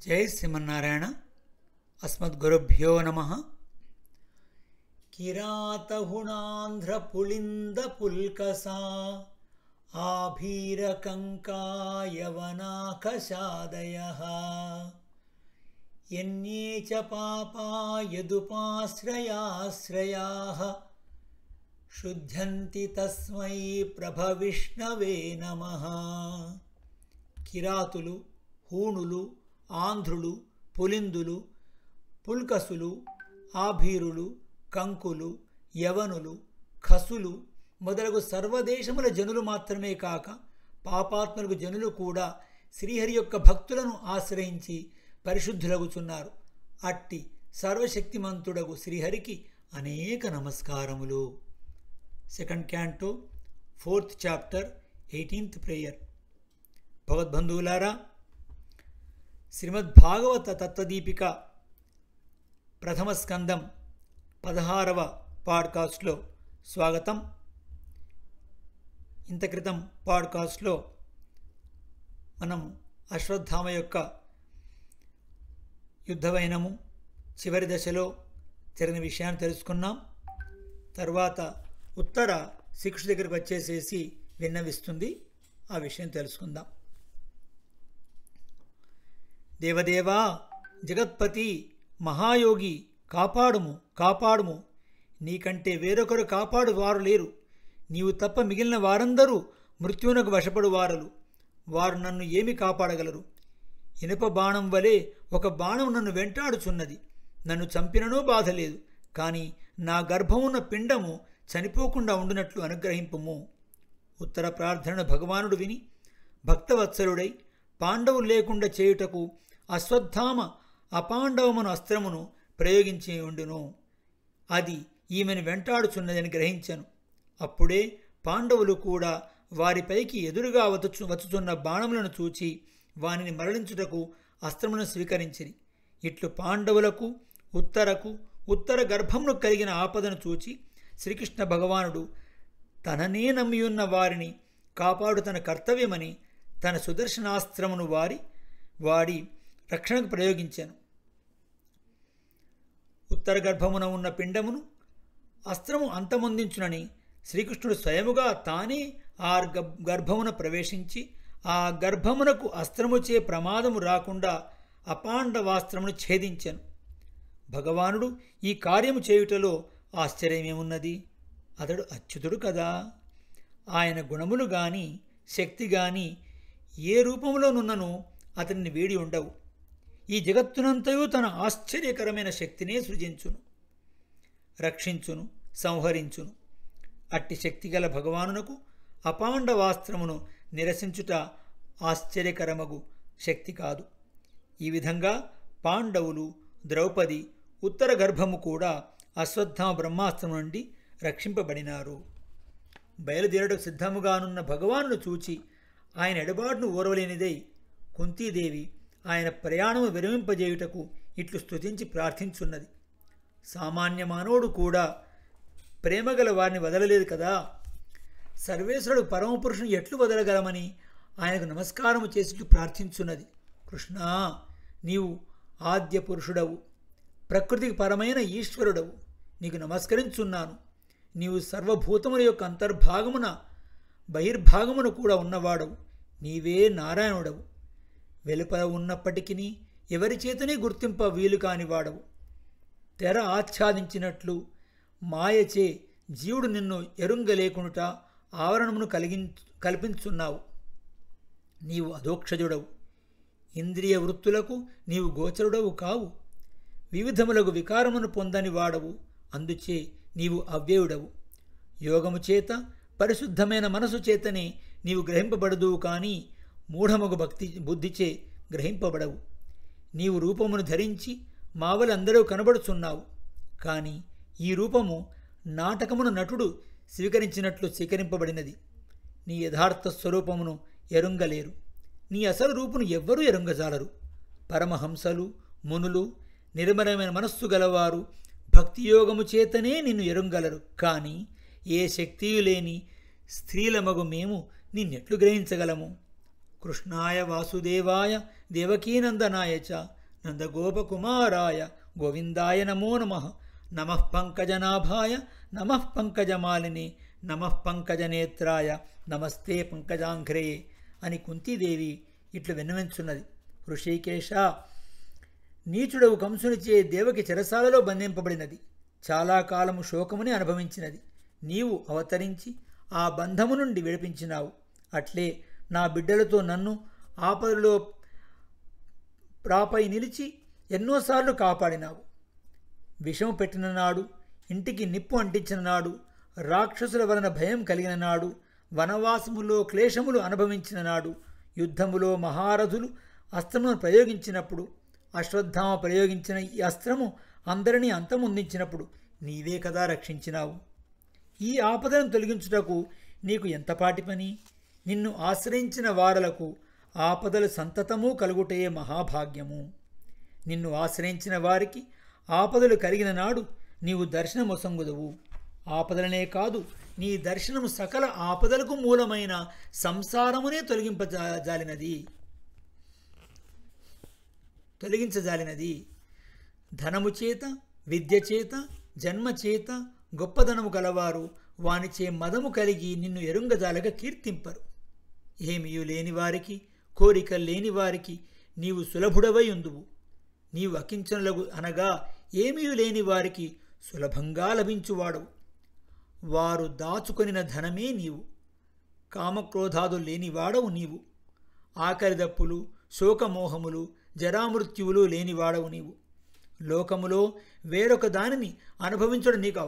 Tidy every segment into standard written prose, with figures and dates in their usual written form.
जय श्रीमन्नारायण। अस्मद्गुरुभ्यो नमः। किरातहुणान्ध्रपुलिन्दपुल्कसा आभीरकङ्कायवनाकषादयः यन्ये च पापा यदुपाश्रयाश्रयाः शुध्यन्ति तस्मै ప్రభవిష్ణవే నమః। కిరాతులు, హూణులు, ఆంధ్రులు, పులిందులు, పుల్కసులు, ఆభీరులు, కంకులు, యవనులు, ఖసులు మొదలగు సర్వదేశముల జనులు మాత్రమే కాక పాపాత్ములకు జనులు కూడా శ్రీహరి యొక్క భక్తులను ఆశ్రయించి పరిశుద్ధులగుచున్నారు. అట్టి సర్వశక్తిమంతుడగు శ్రీహరికి అనేక నమస్కారములు. Second canto 4th chapter 18th prayer. భగవద్బంధువులారా, శ్రీమద్భాగవత తత్వదీపిక ప్రథమ స్కందం 16వ పాడ్కాస్ట్లో స్వాగతం. ఇంత క్రితం పాడ్కాస్ట్లో మనం అశ్వత్థామ యొక్క యుద్ధవైనము చివరి దశలో జరిగిన విషయాన్ని తెలుసుకున్నాం. తర్వాత ఉత్తర శ్రీకృష్ణుడి దగ్గరికి వచ్చేసేసి విన్నవిస్తుంది. ఆ విషయం తెలుసుకుందాం. దేవదేవా, జగత్పతి, మహాయోగి, కాపాడుము కాపాడుము. నీకంటే వేరొకరు కాపాడు వారు లేరు. నీవు తప్ప మిగిలిన వారందరూ మృత్యువునకు వశపడు వారలు. వారు నన్ను ఏమి కాపాడగలరు? ఇనుప బాణం వలె ఒక బాణం నన్ను వెంటాడుచున్నది. నన్ను చంపిననూ బాధ లేదు, కానీ నా గర్భమున్న పిండము చనిపోకుండా ఉండునట్లు అనుగ్రహింపుము. ఉత్తర ప్రార్థనను భగవానుడు విని భక్తవత్సలుడై పాండవులు లేకుండా చేయుటకు అశ్వత్థామ అపాండవమును అస్త్రమును ప్రయోగించి ఉండును. అది ఈమెను వెంటాడుచున్నదని గ్రహించను. అప్పుడే పాండవులు కూడా వారిపైకి ఎదురుగా వచ్చుచున్న బాణములను చూచి వానిని మరలించుటకు అస్త్రమును స్వీకరించిరి. ఇట్లు పాండవులకు ఉత్తర గర్భమును కలిగిన ఆపదను చూచి శ్రీకృష్ణ భగవానుడు తననే నమ్మియున్న వారిని కాపాడు తన కర్తవ్యమని తన సుదర్శనాస్త్రమును వాడి రక్షణకు ప్రయోగించాను. ఉత్తర గర్భమున ఉన్న పిండమును అస్త్రము అంతమొందించునని శ్రీకృష్ణుడు స్వయముగా తానే ఆ గర్భమున ప్రవేశించి ఆ గర్భమునకు అస్త్రముచే ప్రమాదము రాకుండా అపాండవాస్త్రమును ఛేదించాను. భగవానుడు ఈ కార్యము చేయుటలో ఆశ్చర్యమేమున్నది? అతడు అచ్యుతుడు కదా. ఆయన గుణములు గాని శక్తి గాని ఏ రూపంలోనున్నను అతనిని వీడి ఉండవు. ఈ జగత్తునంతయు తన ఆశ్చర్యకరమైన శక్తినే సృజించును, రక్షించును, సంహరించును. అట్టి శక్తిగల భగవానునకు అపాండవాస్త్రమును నిరసించుట ఆశ్చర్యకరమగు శక్తి కాదు. ఈ విధంగా పాండవులు, ద్రౌపది, ఉత్తర గర్భము కూడా అశ్వత్థామ బ్రహ్మాస్త్రం నుండి రక్షింపబడినారు. బయలుదేరటకు సిద్ధముగానున్న భగవానును చూచి ఆయన ఎడబాటును ఓర్వలేనిదై కుంతీదేవి ఆయన ప్రయాణము విరమింపజేయుటకు ఇట్లు స్తుతించి ప్రార్థించున్నది. సామాన్య మానవుడు కూడా ప్రేమగల వారిని వదలలేదు కదా. సర్వేశ్వరుడు పరమపురుషుని ఎట్లు వదలగలమని ఆయనకు నమస్కారము చేసిట్లు ప్రార్థించున్నది. కృష్ణా, నీవు ఆద్య పురుషుడవు, ప్రకృతికి పరమైన ఈశ్వరుడవు. నీకు నమస్కరించున్నాను. నీవు సర్వభూతముల యొక్క అంతర్భాగమున బహిర్భాగమున కూడా ఉన్నవాడవు. నీవే నారాయణుడవు. వెలుపల ఉన్నప్పటికీ ఎవరి చేతనే గుర్తింప వీలు కానివాడవు. తెర ఆచ్ఛాదించినట్లు మాయచే జీవుడు నిన్ను ఎరుంగలేకునుట ఆవరణమును కల్పించున్నావు. నీవు అధోక్షజుడవు. ఇంద్రియ వృత్తులకు నీవు గోచరుడవు కావు. వివిధములకు వికారమును పొందని వాడవు. అందుచే నీవు అవ్యయుడవు. యోగము చేత పరిశుద్ధమైన మనసు చేతనే నీవు గ్రహింపబడదువు కానీ మూఢమగు బుద్ధిచే గ్రహింపబడవు. నీవు రూపమును ధరించి మావలందరూ కనబడుచున్నావు. కానీ ఈ రూపము నాటకమును నటుడు స్వీకరించినట్లు స్వీకరింపబడినది. నీ యథార్థ స్వరూపమును ఎరుంగలేరు. నీ అసలు రూపును ఎవ్వరూ ఎరుంగజాలరు. పరమహంసలు, మునులు, నిర్మలమైన మనస్సు గలవారు భక్తియోగము చేతనే నిన్ను ఎరుంగలరు. కానీ ఏ శక్తియు లేని స్త్రీలమగు మేము నిన్నెట్లు గ్రహించగలము? కృష్ణాయ వాసుదేవాయ దేవకీనందనాయ చ నందగోపకుమారాయ గోవిందాయ నమో నమః. నమః పంకజనాభాయ నమః పంకజమాలిని నమః పంకజనేత్రాయ నమస్తే పంకజాంఘ్రే అని కుంతీదేవి ఇట్లు విన్నవించున్నది. హృషికేశ, నీచుడవు కంసునిచే దేవకి చెరసాలలో బంధింపబడినది. చాలా కాలము శోకముని అనుభవించినది. నీవు అవతరించి ఆ బంధము నుండి విడిపించినావు. అట్లే నా బిడ్డలతో నన్ను ఆపదలో ప్రాపై నిలిచి ఎన్నోసార్లు కాపాడినావు. విషము పెట్టిన నాడు, ఇంటికి నిప్పు అంటించిన నాడు, రాక్షసుల వలన భయం కలిగిన నాడు, వనవాసములో క్లేశములు అనుభవించిన నాడు, యుద్ధములో మహారథులు అస్త్రమును ప్రయోగించినప్పుడు, అశ్వత్థామ ప్రయోగించిన ఈ అస్త్రము అందరినీ అంతమొందించినప్పుడు నీవే కదా రక్షించినావు. ఈ ఆపదను తొలగించుటకు నీకు ఎంతపాటి పని? నిన్ను ఆశ్రయించిన వారలకు ఆపదలు సంతతము కలుగుటే మహాభాగ్యము. నిన్ను ఆశ్రయించిన వారికి ఆపదలు కలిగిన నాడు నీవు దర్శనమొసంగుదువు. ఆపదలనే కాదు, నీ దర్శనము సకల ఆపదలకు మూలమైన సంసారమునే తొలగించజాలినది. ధనము చేత, విద్య చేత, జన్మ చేత గొప్పదనము గలవారు వానిచే మదము కలిగి నిన్ను ఎరుంగజాలగా కీర్తింపరు. ఏమియు లేని వారికి, కోరిక లేని వారికి నీవు సులభుడవై ఉందువు. నీవు అకించనులకు అనగా ఏమియు లేని వారికి సులభంగా లభించువాడవు. వారు దాచుకొనిన ధనమే నీవు. కామక్రోధాదులు లేనివాడవు నీవు. ఆకలిదప్పులు, శోకమోహములు, జరామృత్యువులు లేనివాడవు నీవు. లోకములో వేరొక దానిని అనుభవించడం నీకు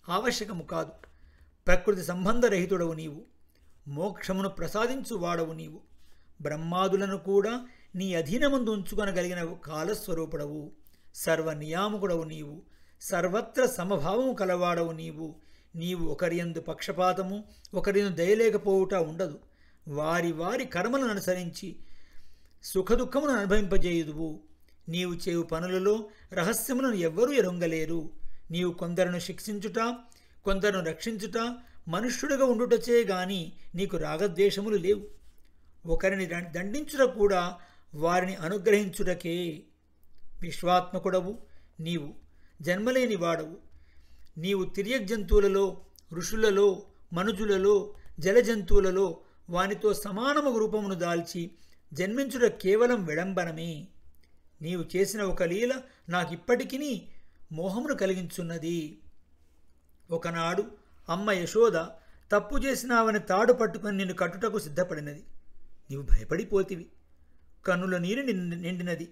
ఆవశ్యకము కాదు. ప్రకృతి సంబంధరహితుడవు నీవు. మోక్షమును ప్రసాదించువాడవు నీవు. బ్రహ్మాదులను కూడా నీ అధీనమందు ఉంచుకొనగలిగిన కాలస్వరూపుడవు. సర్వనియామకుడవు నీవు. సర్వత్ర సమభావము కలవాడవు నీవు. నీవు ఒకరియందు పక్షపాతము, ఒకరియందు దయలేకపోవుట ఉండదు. వారి వారి కర్మలను అనుసరించి సుఖదుఖమును అనుభవింపజేయుదువు. నీవు చేయు పనులలో రహస్యములను ఎవ్వరూ ఎరుంగలేరు. నీవు కొందరును శిక్షించుట, కొందరును రక్షించుట, మనుష్యుడిగా ఉండుటచే గాని నీకు రాగద్వేషములు లేవు. ఒకరిని దండించుట కూడా వారిని అనుగ్రహించుటకే. విశ్వాత్మకుడవు నీవు. జన్మలేని వాడవు. నీవు తిర్యగ్జంతువులలో, ఋషులలో, మనుజులలో, జలజంతువులలో వానితో సమానము రూపమును దాల్చి జన్మించుట కేవలం విడంబనమే. నీవు చేసిన ఒక లీల నాకిప్పటికీ మోహమును కలిగించున్నది. ఒకనాడు అమ్మ యశోద తప్పు చేసినావని తాడు పట్టుకొని నిన్ను కట్టుటకు సిద్ధపడినది. నీవు భయపడిపోతివి. కన్నుల నీరు నిండినది.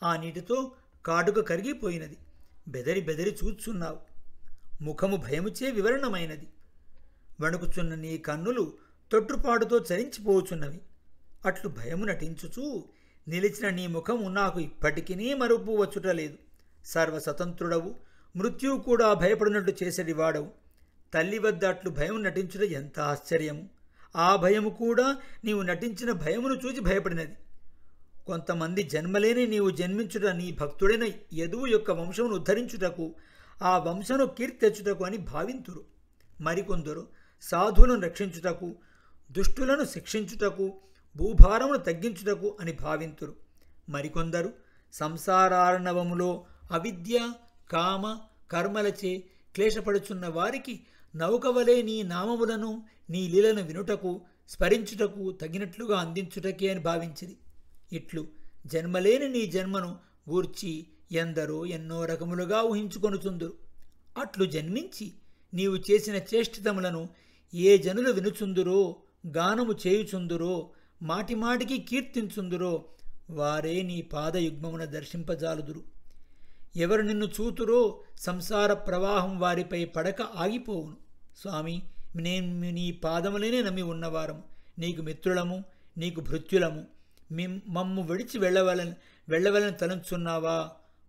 ఆ నీటితో కాటుక కరిగిపోయినది. బెదరి బెదరి చూచున్నావు. ముఖము భయముచే వివరణమైనది. వణుకుచున్న నీ కన్నులు తొట్టుపాటుతో చరించిపోచున్నవి. అట్లు భయము నటించుచూ నిలిచిన నీ ముఖము నాకు ఇప్పటికీ మరుపు వచ్చుటలేదు. సర్వస్వతంత్రుడవు. మృత్యువు కూడా భయపడినట్టు చేసేది వాడవు. తల్లి వద్ద అట్లు భయం నటించుట ఎంత ఆశ్చర్యము! ఆ భయము కూడా నీవు నటించిన భయమును చూచి భయపడినది. కొంతమంది జన్మలేని నీవు జన్మించుట నీ భక్తుడైన యదువు యొక్క వంశమును ఉద్ధరించుటకు, ఆ వంశను కీర్తి తెచ్చుటకు అని భావింతురు. మరికొందరు సాధువులను రక్షించుటకు, దుష్టులను శిక్షించుటకు, భూభారమును తగ్గించుటకు అని భావింతురు. మరికొందరు సంసారార్ణవములో అవిద్య, కామ, కర్మలచే క్లేశపడుచున్న వారికి నౌకవలే నీ నామములను, నీ లీలను వినుటకు, స్మరించుటకు తగినట్లుగా అందించుటకే అని భావించిరి. ఇట్లు జన్మలేని నీ జన్మను గూర్చి ఎందరో ఎన్నో రకములుగా ఊహించుకొనుచుందురు. అట్లు జన్మించి నీవు చేసిన చేష్టితములను ఏ జనులు వినుచుందురో, గానము చేయుచుందురో, మాటిమాటికి కీర్తించుందురో వారే నీ పాదయుగ్మమున దర్శింపజాలుదురు. ఎవరు నిన్ను చూతురో సంసార ప్రవాహం వారిపై పడక ఆగిపోవును. స్వామి, నేను నీ పాదములనే నమ్మి ఉన్నవారము, నీకు మిత్రులము, నీకు భృత్యులము. మమ్ము విడిచి వెళ్ళవలని తలంచున్నావా?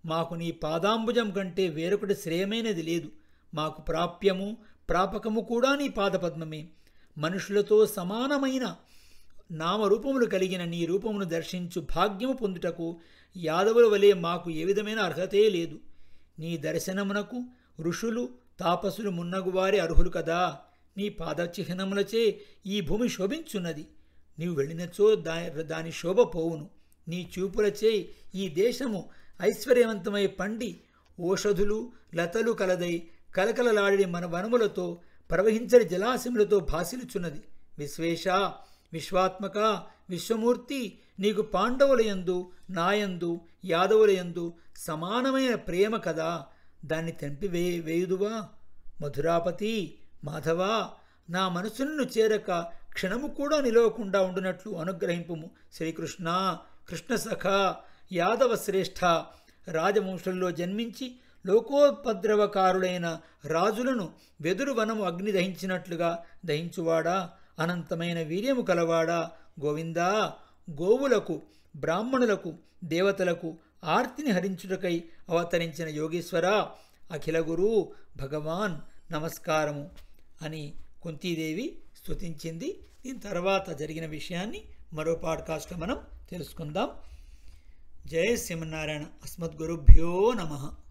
మాకు నీ పాదాంబుజం కంటే వేరొకటి శ్రేయమైనది లేదు. మాకు ప్రాప్యము, ప్రాపకము కూడా నీ పాదపద్మమే. మనుషులతో సమానమైన నామరూపములు కలిగిన నీ రూపమును దర్శించు భాగ్యము పొందుటకు యాదవుల వలె మాకు ఏ విధమైన అర్హతే లేదు. నీ దర్శనమునకు ఋషులు, తాపసులు మున్నగువారే అర్హులు కదా. నీ పాదచిహ్నములచే ఈ భూమి శోభించున్నది. నీవు వెళ్ళినచో దాని శోభ పోవును. నీ చూపులచే ఈ దేశము ఐశ్వర్యవంతమై పండి ఓషధులు లతలు కలదై కలకలలాడి మన వనములతో ప్రవహించని జలాశయములతో భాసిల్చున్నది. విశ్వేశ, విశ్వాత్మక, విశ్వమూర్తి, నీకు పాండవులయందు నాయందు యాదవులయందు సమానమైన ప్రేమ కదా, దాన్ని వేయుదువా? మధురాపతి, మాధవ, నా మనసును చేరక క్షణము కూడా నిలవకుండా ఉండునట్లు అనుగ్రహింపుము. శ్రీకృష్ణ, కృష్ణసఖ, యాదవ శ్రేష్ఠ, రాజవంశంలో జన్మించి లోకోపద్రవకారులైన రాజులను వెదురు వనము అగ్ని దహించినట్లుగా దహించువాడా, అనంతమైన వీర్యము కలవాడా, గోవిందా, గోవులకు, బ్రాహ్మణులకు, దేవతలకు ఆర్తిని హరించుటకై అవతరించిన యోగేశ్వర, అఖిల గురు భగవాన్ నమస్కారము అని కుంతీదేవి స్తుతించింది. దీని తర్వాత జరిగిన విషయాన్ని మరో పాడ్కాస్ట్లో మనం తెలుసుకుందాం. జయ శ్రీమన్నారాయణ. అస్మద్గురుభ్యో నమః.